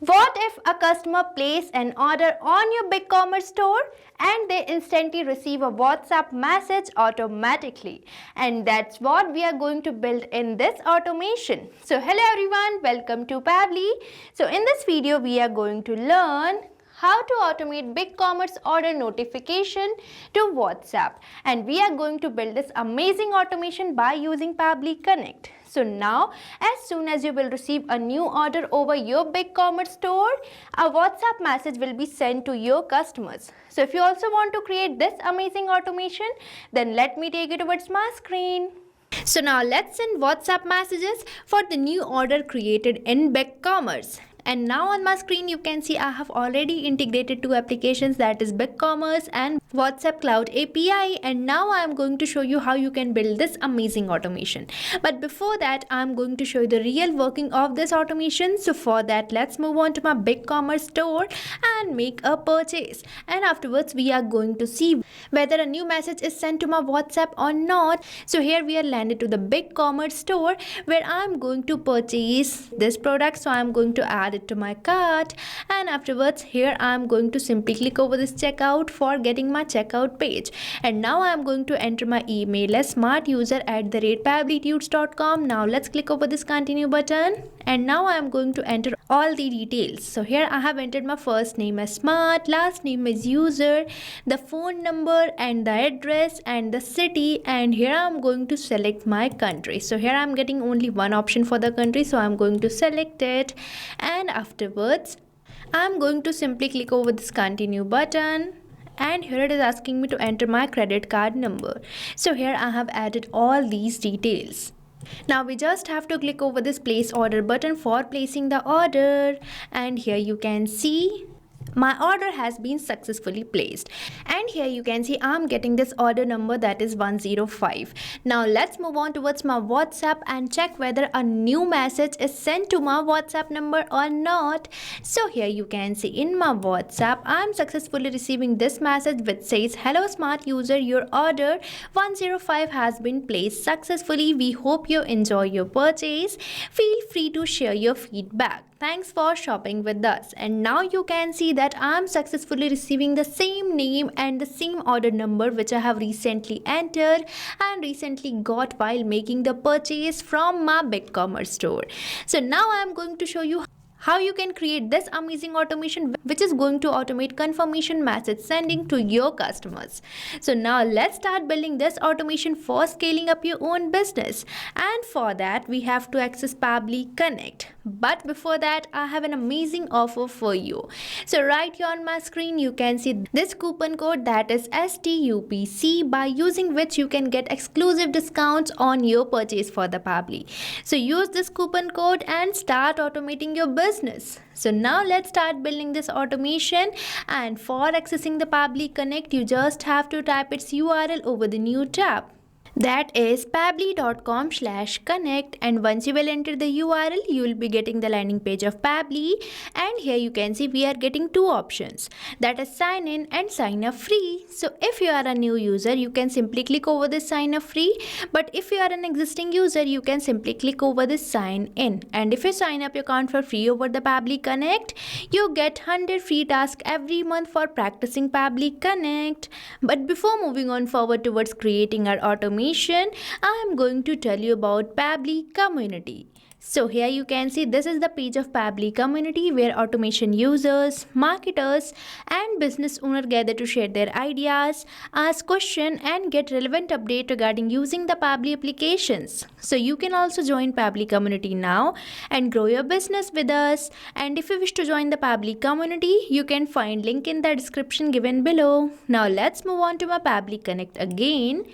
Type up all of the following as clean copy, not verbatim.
What if a customer places an order on your BigCommerce store and they instantly receive a WhatsApp message automatically? And that's what we are going to build in this automation. So hello everyone, welcome to Pabbly. So in this video, we are going to learn how to automate BigCommerce order notification to WhatsApp. And we are going to build this amazing automation by using Pabbly Connect. So now, as soon as you will receive a new order over your BigCommerce store, a WhatsApp message will be sent to your customers. So if you also want to create this amazing automation, then let me take you towards my screen. So now let's send WhatsApp messages for the new order created in BigCommerce. And now on my screen you can see I have already integrated two applications, that is BigCommerce and WhatsApp Cloud API, and now I am going to show you how you can build this amazing automation. But before that, I am going to show you the real working of this automation. So for that, let's move on to my BigCommerce store and make a purchase. And afterwards we are going to see whether a new message is sent to my WhatsApp or not. So here we are landed to the BigCommerce store where I am going to purchase this product. So I am going to add it to my cart, and afterwards here I am going to simply click over this checkout for getting my checkout page. And now I am going to enter my email as smartuser@pabblytudes.com. Now let's click over this continue button, and now I am going to enter all the details. So here I have entered my first name as Smart, last name is User, the phone number and the address and the city, and here I am going to select my country. So here I am getting only one option for the country, so I am going to select it, and afterwards I am going to simply click over this continue button, and here it is asking me to enter my credit card number. So here I have added all these details. Now we just have to click over this place order button for placing the order, and here you can see my order has been successfully placed, and here you can see I'm getting this order number, that is 105. Now let's move on towards my WhatsApp and check whether a new message is sent to my WhatsApp number or not. So here you can see in my WhatsApp I'm successfully receiving this message which says, "Hello smart user, your order 105 has been placed successfully. We hope you enjoy your purchase. Feel free to share your feedback. Thanks for shopping with us." And now you can see that I am successfully receiving the same name and the same order number which I have recently entered and recently got while making the purchase from my BigCommerce store. So now I am going to show you how you can create this amazing automation which is going to automate confirmation message sending to your customers. So now let's start building this automation for scaling up your own business, and for that we have to access Pabbly Connect. But before that, I have an amazing offer for you. So right here on my screen you can see this coupon code, that is STUPC, by using which you can get exclusive discounts on your purchase for the Pabbly. So use this coupon code and start automating your business. So now let's start building this automation, and for accessing the Pabbly Connect you just have to type its URL over the new tab, that is pabbly.com/connect, and once you will enter the URL you will be getting the landing page of Pabbly. And here you can see we are getting two options, that is sign in and sign up free. So if you are a new user you can simply click over this sign up free, but if you are an existing user you can simply click over this sign in. And if you sign up your account for free over the Pabbly Connect, you get 100 free tasks every month for practicing Pabbly Connect. But before moving on forward towards creating our automation, I am going to tell you about Pabbly Community. So here you can see this is the page of Pabbly Community where automation users, marketers and business owners gather to share their ideas, ask questions and get relevant update regarding using the Pabbly applications. So you can also join Pabbly Community now and grow your business with us. And if you wish to join the Pabbly Community, you can find link in the description given below. Now let's move on to my Pabbly Connect again.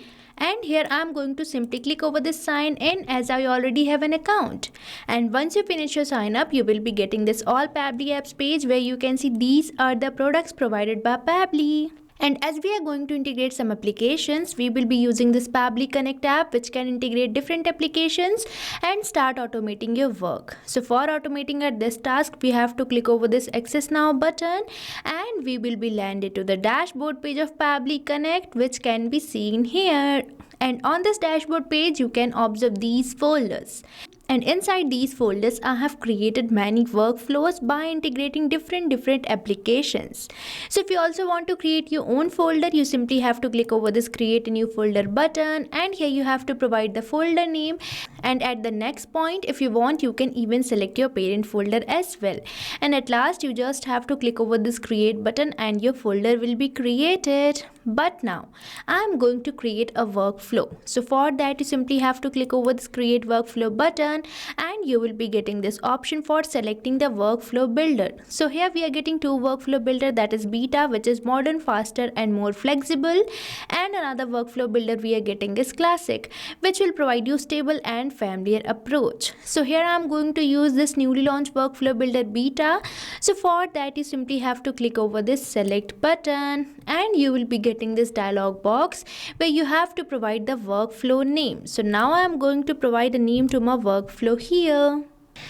And here I am going to simply click over this sign in as I already have an account. And once you finish your sign up, you will be getting this all Pabbly apps page where you can see these are the products provided by Pabbly. And as we are going to integrate some applications, we will be using this Pabbly Connect app which can integrate different applications and start automating your work. So for automating this task, we have to click over this Access Now button and we will be landed to the dashboard page of Pabbly Connect, which can be seen here. And on this dashboard page, you can observe these folders. And inside these folders, I have created many workflows by integrating different applications. So if you also want to create your own folder, you simply have to click over this create a new folder button, and here you have to provide the folder name. And at the next point, if you want, you can even select your parent folder as well. And at last, you just have to click over this create button and your folder will be created. But now I am going to create a workflow. So for that, you simply have to click over this create workflow button, and you will be getting this option for selecting the workflow builder. So here we are getting two workflow builder, that is beta, which is modern, faster and more flexible, and another workflow builder we are getting is classic, which will provide you stable and familiar approach. So here I am going to use this newly launched workflow builder beta. So for that, you simply have to click over this select button, and you will be getting this dialog box where you have to provide the workflow name. So now I am going to provide a name to my workflow here.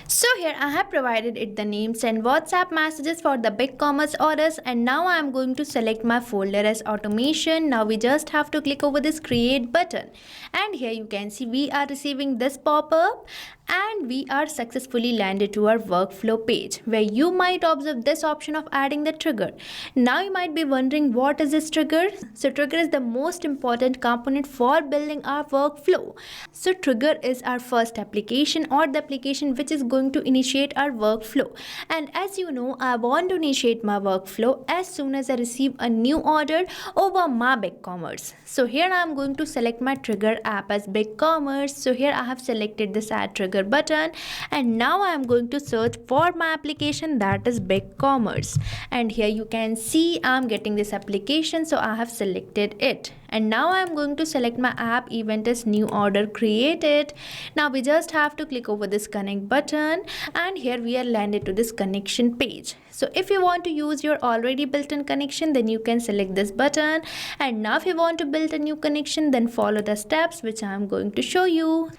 So here I have provided it the name send WhatsApp messages for the BigCommerce orders, and now I am going to select my folder as automation. Now we just have to click over this create button, and here you can see we are receiving this pop-up, and we are successfully landed to our workflow page where you might observe this option of adding the trigger. Now you might be wondering, what is this trigger? So trigger is the most important component for building our workflow. So trigger is our first application, or the application which is going to initiate our workflow. And as you know, I want to initiate my workflow as soon as I receive a new order over my BigCommerce. So here I am going to select my trigger app as BigCommerce. So here I have selected this add trigger button, and now I am going to search for my application, that is BigCommerce. And here you can see I am getting this application, so I have selected it. And now I am going to select my app event as new order created. Now we just have to click over this connect button, and here we are landed to this connection page. So if you want to use your already built-in connection, then you can select this button. And now if you want to build a new connection, then follow the steps which I am going to show you.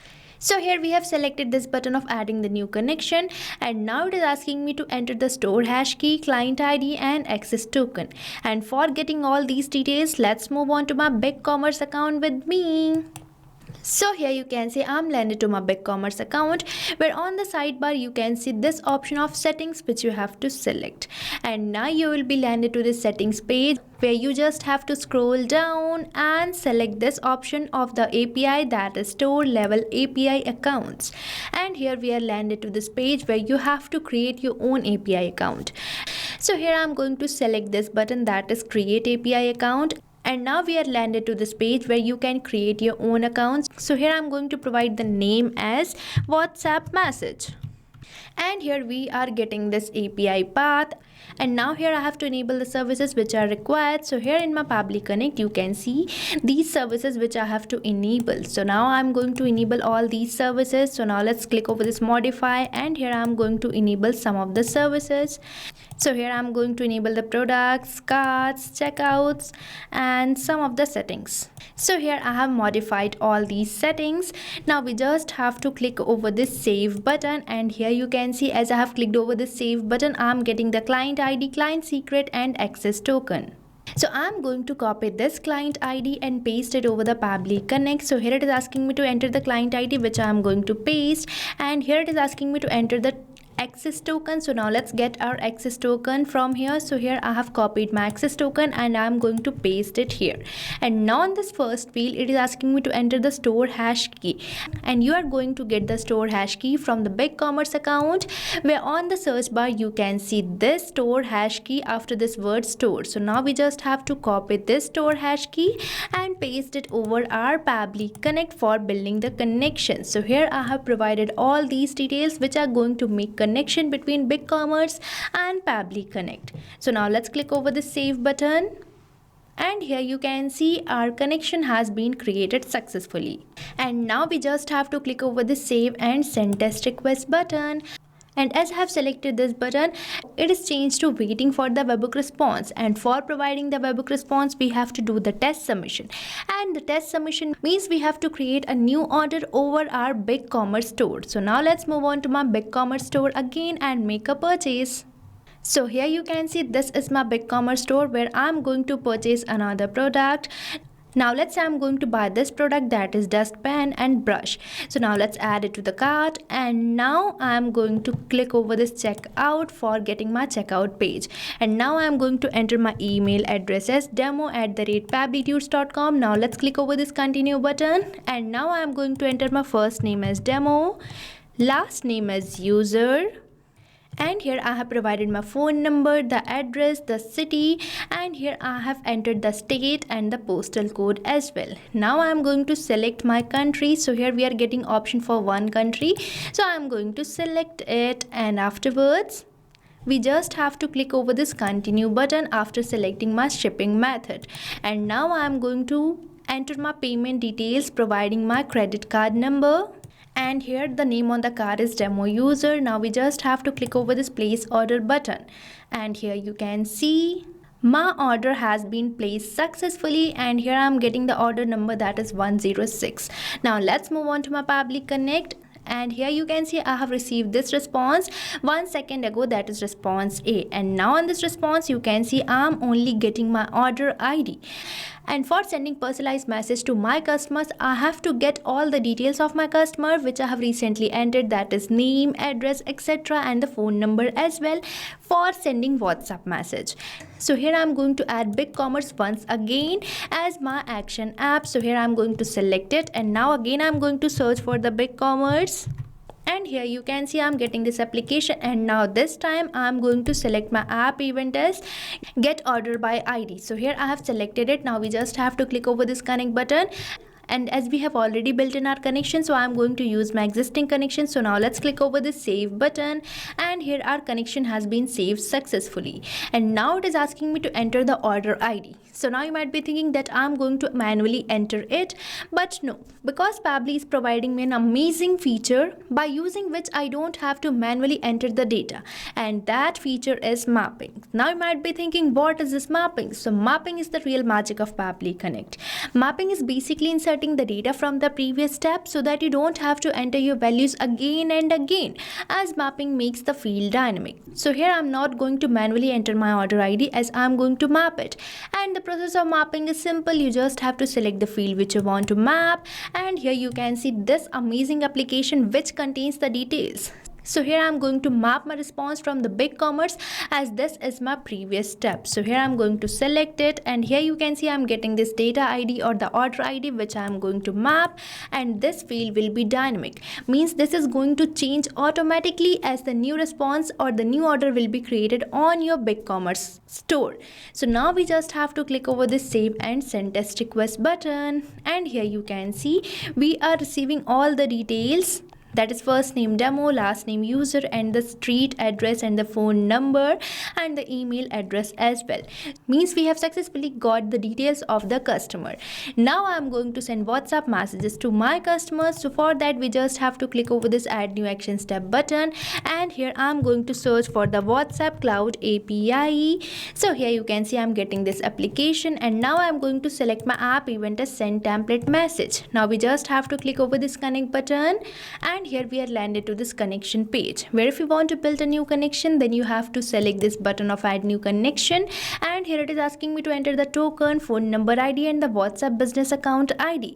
So here we have selected this button of adding the new connection, and now it is asking me to enter the store hash key, client ID and access token. And for getting all these details, let's move on to my BigCommerce account with me. So here you can see I'm landed to my BigCommerce account, where on the sidebar you can see this option of settings which you have to select. And now you will be landed to the settings page, where you just have to scroll down and select this option of the API, that is store level API accounts. And here we are landed to this page where you have to create your own API account. So here I'm going to select this button, that is create API account. And now we are landed to this page where you can create your own accounts. So here I'm going to provide the name as WhatsApp message. And here we are getting this API path. And now here I have to enable the services which are required. So here in my Pabbly Connect, you can see these services which I have to enable. So now I'm going to enable all these services. So now let's click over this modify, and here I'm going to enable some of the services. So here I'm going to enable the products, carts, checkouts and some of the settings. So here I have modified all these settings. Now we just have to click over this save button, and here you can see as I have clicked over this save button, I'm getting the client ID, client secret and access token. So I'm going to copy this client ID and paste it over the Pabbly Connect. So here it is asking me to enter the client ID, which I'm going to paste, and here it is asking me to enter the access token. So now let's get our access token from here. So here I have copied my access token and I'm going to paste it here. And now in this first field, it is asking me to enter the store hash key, and you are going to get the store hash key from the BigCommerce account, where on the search bar you can see this store hash key after this word store. So now we just have to copy this store hash key and paste it over our Pabbly Connect for building the connection. So here I have provided all these details which are going to make connection between BigCommerce and Pabbly Connect. So now let's click over the save button. And here you can see our connection has been created successfully. And now we just have to click over the save and send test request button. And as I have selected this button, it is changed to waiting for the webhook response. And for providing the webhook response, we have to do the test submission. And the test submission means we have to create a new order over our BigCommerce store. So now let's move on to my BigCommerce store again and make a purchase. So here you can see this is my BigCommerce store where I'm going to purchase another product. Now let's say I'm going to buy this product, that is dustpan and brush. So now let's add it to the cart, and now I'm going to click over this checkout for getting my checkout page. And now I'm going to enter my email address as demo@pabblytunes.com. Now let's click over this continue button, and now I'm going to enter my first name as demo, last name as user, and here I have provided my phone number, the address, the city, and here I have entered the state and the postal code as well. Now I am going to select my country. So here we are getting option for one country, so I am going to select it, and afterwards we just have to click over this continue button after selecting my shipping method. And now I am going to enter my payment details, providing my credit card number, and here the name on the card is demo user. Now we just have to click over this place order button, and here you can see my order has been placed successfully, and here I'm getting the order number, that is 106. Now let's move on to my Pabbly Connect, and here you can see I have received this response 1 second ago, that is response A. And now on this response you can see I'm only getting my order ID. And for sending personalized message to my customers, I have to get all the details of my customer which I have recently entered, that is name, address, etc., and the phone number as well, for sending WhatsApp message. So here I'm going to add BigCommerce once again as my action app. So here I'm going to select it, and now again I'm going to search for the BigCommerce. And here you can see I'm getting this application, and now this time I'm going to select my app event as get order by ID. So here I have selected it. Now we just have to click over this connect button, and as we have already built in our connection, so I'm going to use my existing connection. So now let's click over this save button, and here our connection has been saved successfully. And now it is asking me to enter the order ID. So now you might be thinking that I'm going to manually enter it, but no, because Pabbly is providing me an amazing feature by using which I don't have to manually enter the data, and that feature is mapping. Now you might be thinking, what is this mapping? So mapping is the real magic of Pabbly Connect. Mapping is basically inserting the data from the previous step so that you don't have to enter your values again and again, as mapping makes the field dynamic. So here I'm not going to manually enter my order ID, as I'm going to map it. And the process of mapping is simple. You just have to select the field which you want to map, and here you can see this amazing application which contains the details. So here I'm going to map my response from the BigCommerce, as this is my previous step. So here I'm going to select it, and here you can see I'm getting this data ID or the order ID which I'm going to map, and this field will be dynamic. Means this is going to change automatically as the new response or the new order will be created on your BigCommerce store. So now we just have to click over this save and send test request button, and here you can see we are receiving all the details, that is first name demo, last name user, and the street address and the phone number and the email address as well. Means we have successfully got the details of the customer. Now I'm going to send WhatsApp messages to my customers. So for that we just have to click over this add new action step button, and here I'm going to search for the WhatsApp Cloud API. So here you can see I'm getting this application, and now I'm going to select my app event as send template message. Now we just have to click over this connect button, and here we are landed to this connection page, where if you want to build a new connection, then you have to select this button of add new connection, and here it is asking me to enter the token, phone number ID, and the WhatsApp business account ID.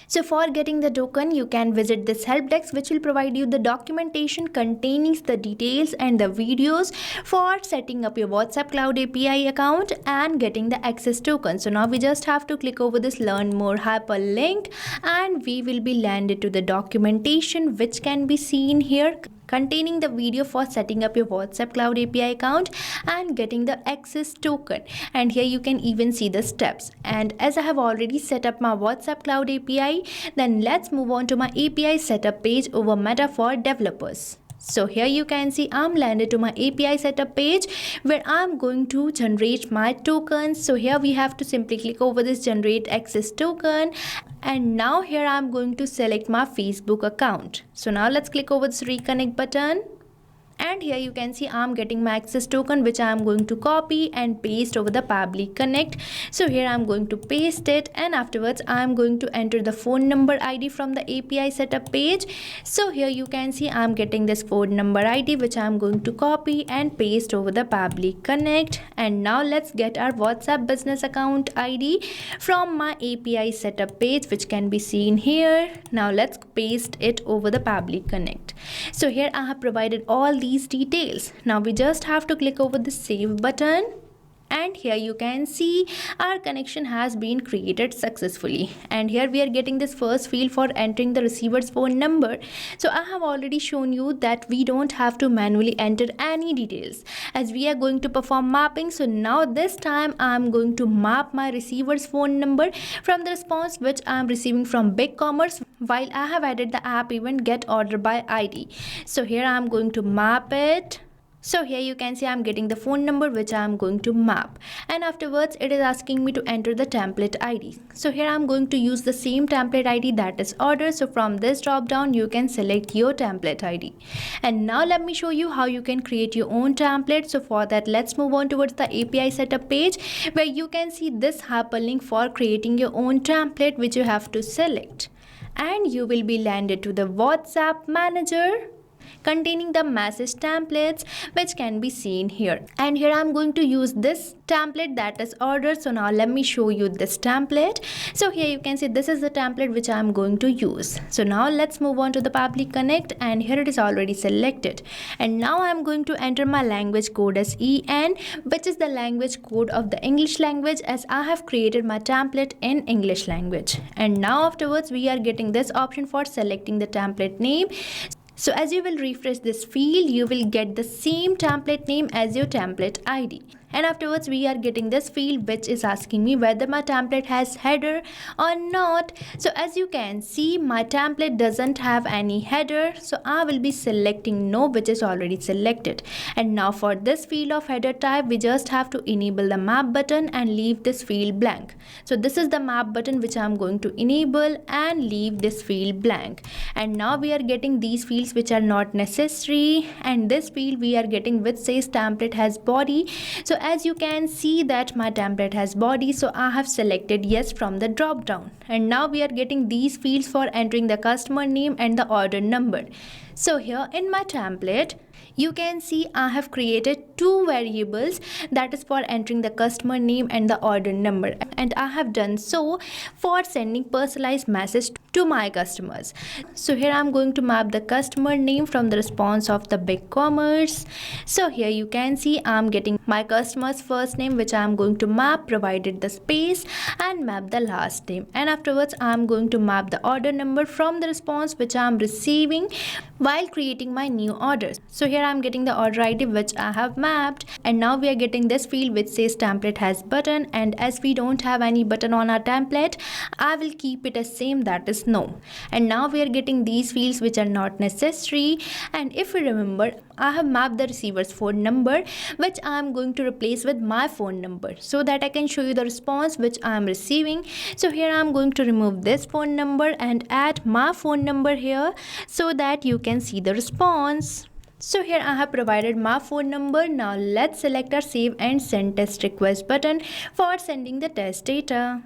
So for getting the token, you can visit this help desk, which will provide you the documentation containing the details and the videos for setting up your WhatsApp Cloud API account and getting the access token. So now we just have to click over this learn more hyperlink, and we will be landed to the documentation which can be seen here, containing the video for setting up your WhatsApp Cloud API account and getting the access token. And here you can even see the steps. And as I have already set up my WhatsApp Cloud API, then let's move on to my API setup page over Meta for developers. So here you can see I'm landed to my API setup page, where I'm going to generate my tokens. So here we have to simply click over this generate access token, and now here I'm going to select my Facebook account. So now let's click over this reconnect button, And here you can see I'm getting my access token, which I'm going to copy and paste over the Pabbly Connect. So here I'm going to paste it, and afterwards I'm going to enter the phone number ID from the API setup page. So here you can see I'm getting this phone number ID, which I'm going to copy and paste over the Pabbly Connect. And now let's get our WhatsApp business account ID from my API setup page, which can be seen here. Now let's paste it over the Pabbly Connect. So here I have provided all these details. Now we just have to click over the save button, and here you can see our connection has been created successfully. And here we are getting this first field for entering the receiver's phone number. So I have already shown you that we don't have to manually enter any details as we are going to perform mapping. So now this time I am going to map my receiver's phone number from the response which I am receiving from BigCommerce while I have added the app event get order by ID. So here I am going to map it. So here you can see I'm getting the phone number which I'm going to map, and afterwards it is asking me to enter the template ID. So here I'm going to use the same template ID, that is order. So from this drop down you can select your template ID. And now let me show you how you can create your own template. So for that, let's move on towards the API setup page where you can see this hyperlink for creating your own template, which you have to select, and you will be landed to the WhatsApp manager containing the message templates, which can be seen here. And here I'm going to use this template, that is order. So now let me show you this template. So here you can see this is the template which I'm going to use. So now let's move on to the Pabbly Connect, and here it is already selected. And now I'm going to enter my language code as EN, which is the language code of the English language, as I have created my template in English language. And now afterwards we are getting this option for selecting the template name. So as you will refresh this field, you will get the same template name as your template ID. And afterwards we are getting this field which is asking me whether my template has header or not. So as you can see, my template doesn't have any header, so I will be selecting no, which is already selected. And now for this field of header type, we just have to enable the map button and leave this field blank. So this is the map button which I'm going to enable and leave this field blank. And now we are getting these fields which are not necessary, and this field we are getting which says template has body. So as you can see that my template has body, so I have selected yes from the drop down. And now we are getting these fields for entering the customer name and the order number. So here in my template you can see I have created two variables, that is for entering the customer name and the order number, and I have done so for sending personalized message to my customers. So here I'm going to map the customer name from the response of the BigCommerce. So here you can see I'm getting my customer's first name, which I'm going to map, provided the space, and map the last name. And afterwards I'm going to map the order number from the response which I'm receiving while creating my new orders. So here I'm getting the order ID which I have mapped, and now we are getting this field which says template has button, and as we don't have any button on our template, I will keep it as same, that is no. And now we are getting these fields which are not necessary, and if you remember, I have mapped the receiver's phone number which I am going to replace with my phone number so that I can show you the response which I am receiving. So here I am going to remove this phone number and add my phone number here so that you can see the response. So here I have provided my phone number. Now let's select our save and send test request button for sending the test data.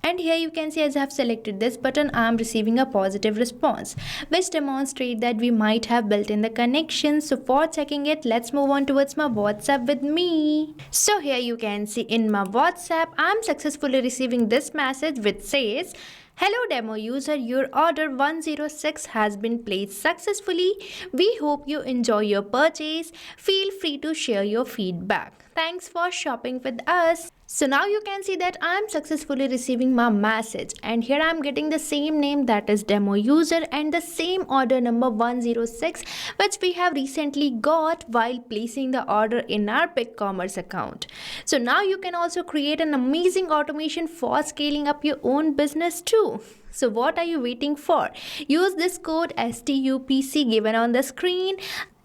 And here you can see as I have selected this button, I am receiving a positive response, which demonstrates that we might have built in the connection. So for checking it, let's move on towards my WhatsApp with me. So here you can see in my WhatsApp, I am successfully receiving this message which says, "Hello demo user, your order 106 has been placed successfully. We hope you enjoy your purchase. Feel free to share your feedback. Thanks for shopping with us." So now you can see that I am successfully receiving my message, and here I am getting the same name, that is demo user, and the same order number 106 which we have recently got while placing the order in our BigCommerce account. So now you can also create an amazing automation for scaling up your own business too. So what are you waiting for? Use this code STUPC given on the screen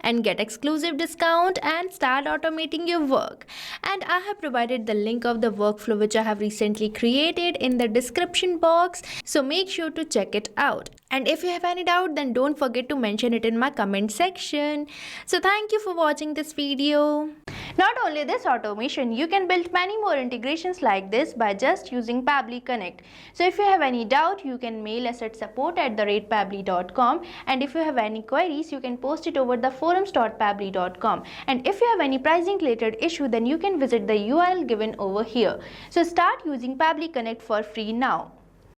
and get exclusive discount and start automating your work. And I have provided the link of the workflow which I have recently created in the description box, so make sure to check it out. And if you have any doubt, then don't forget to mention it in my comment section. So thank you for watching this video. Not only this automation, you can build many more integrations like this by just using Pabbly Connect. So if you have any doubt, you can mail us at support@pabbly.com, and if you have any queries, you can post it over the forums.pabbly.com. And if you have any pricing related issue, then you can visit the URL given over here. So start using Pabbly Connect for free now.